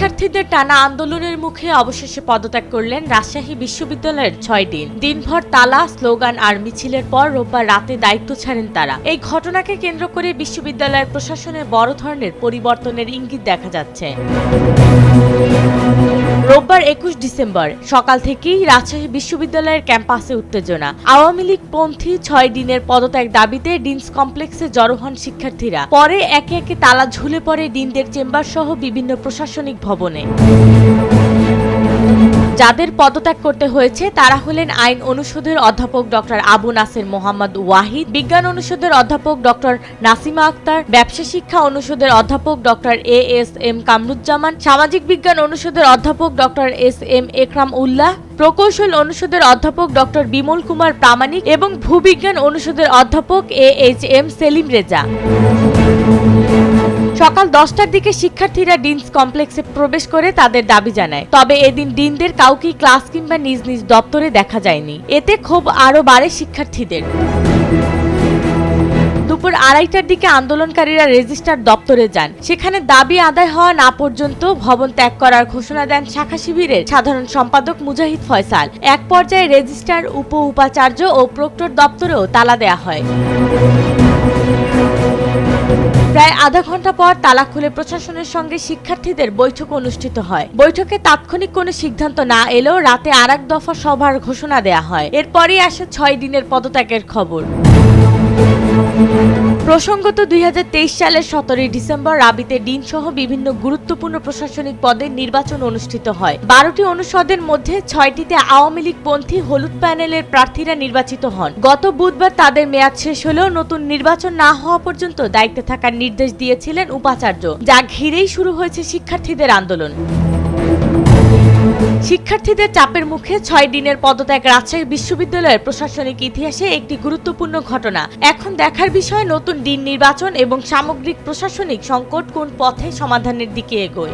শিক্ষার্থীদের টানা আন্দোলনের মুখে অবশেষে পদত্যাগ করলেন রাজশাহী বিশ্ববিদ্যালয়ের 6 দিন। দিনভর তালা, স্লোগান আর মিছিলের পর রোববার রাতে দায়িত্ব ছাড়েন তারা। এই ঘটনাকে কেন্দ্র করে বিশ্ববিদ্যালয়ের প্রশাসনের বড় ধরনের পরিবর্তনের ইঙ্গিত দেখা যাচ্ছে। রোববার 21 ডিসেম্বর সকাল থেকেই রাজশাহী বিশ্ববিদ্যালয়ের ক্যাম্পাসে উত্তেজনা। আওয়ামী লীগ পন্থী 6 দিনের পদত্যাগ দাবিতে ডিনস কমপ্লেক্সে জড়ো হন শিক্ষার্থীরা। পরে একে একে তালা ঝুলে পড়ে ডিনদের চেম্বার সহ বিভিন্ন প্রশাসনিক ভবনে। যাদের পদত্যাগ করতে হয়েছে তারা হলেন আইন অনুষদের অধ্যাপক ডক্টর আবু নাসের মোহাম্মদ ওয়াহিদ, বিজ্ঞান অনুষদের অধ্যাপক ডক্টর নাসিমা আক্তার, ব্যবসা শিক্ষা অনুষদের অধ্যাপক ডক্টর এএসএম কামরুজ্জামান, সামাজিক বিজ্ঞান অনুষদের অধ্যাপক ডক্টর এসএম একরাম উল্লাহ, প্রকৌশল অনুষদের অধ্যাপক ডক্টর বিমল কুমার প্রামাণিক এবং ভূবিজ্ঞান অনুষদের অধ্যাপক এএইচএম সেলিম রেজা। সকাল 10টার দিকে শিক্ষার্থীরা ডিনস কমপ্লেক্সে প্রবেশ করে তাদের দাবি জানায়। তবে এদিন ডিনদের কাউকেই ক্লাস কিংবা নিজ নিজ দপ্তরে দেখা যায়নি। এতে ক্ষোভ আরও বাড়ে শিক্ষার্থীদের। দুপুর 2:30টার দিকে আন্দোলনকারীরা রেজিস্ট্রার দপ্তরে যান। সেখানে দাবি আদায় হওয়া না পর্যন্ত ভবন ত্যাগ করার ঘোষণা দেন শাখা শিবিরের সাধারণ সম্পাদক মুজাহিদ ফয়সাল। এক পর্যায়ে রেজিস্ট্রার, উপাচার্য ও প্রক্টর দপ্তরেও তালা দেয়া হয়। প্রায় আধা ঘন্টা পর তালা খুলে প্রশাসনের সঙ্গে শিক্ষার্থীদের বৈঠক অনুষ্ঠিত হয়। বৈঠকে তাৎক্ষণিক কোনো সিদ্ধান্ত না এলেও রাতে আরেক দফা সভার ঘোষণা দেয়া হয়। এরপরই আসে 6 দিনের পদত্যাগের খবর। প্রসঙ্গত 2023 সালের 17 ডিসেম্বর রাবিতে ডিন সহ বিভিন্ন গুরুত্বপূর্ণ প্রশাসনিক পদে নির্বাচন অনুষ্ঠিত হয়। 12টি অনুষদের মধ্যে 6টিতে আওয়ামী লীগ পন্থী হলুদ প্যানেলের প্রার্থীরা নির্বাচিত হন। গত বুধবার তাদের মেয়াদ শেষ হলেও নতুন নির্বাচন না হওয়া পর্যন্ত দায়িত্বে থাকার নির্দেশ দিয়েছিলেন উপাচার্য, যা ঘিরেই শুরু হয়েছে শিক্ষার্থীদের আন্দোলন। শিক্ষার্থীদের চাপের মুখে 6 দিনের পদত্যাগ রাজশাহী বিশ্ববিদ্যালয়ের প্রশাসনিক ইতিহাসে একটি গুরুত্বপূর্ণ ঘটনা। এখন দেখার বিষয় নতুন ডিন নির্বাচন এবং সামগ্রিক প্রশাসনিক সংকট কোন পথে সমাধানের দিকে এগোয়।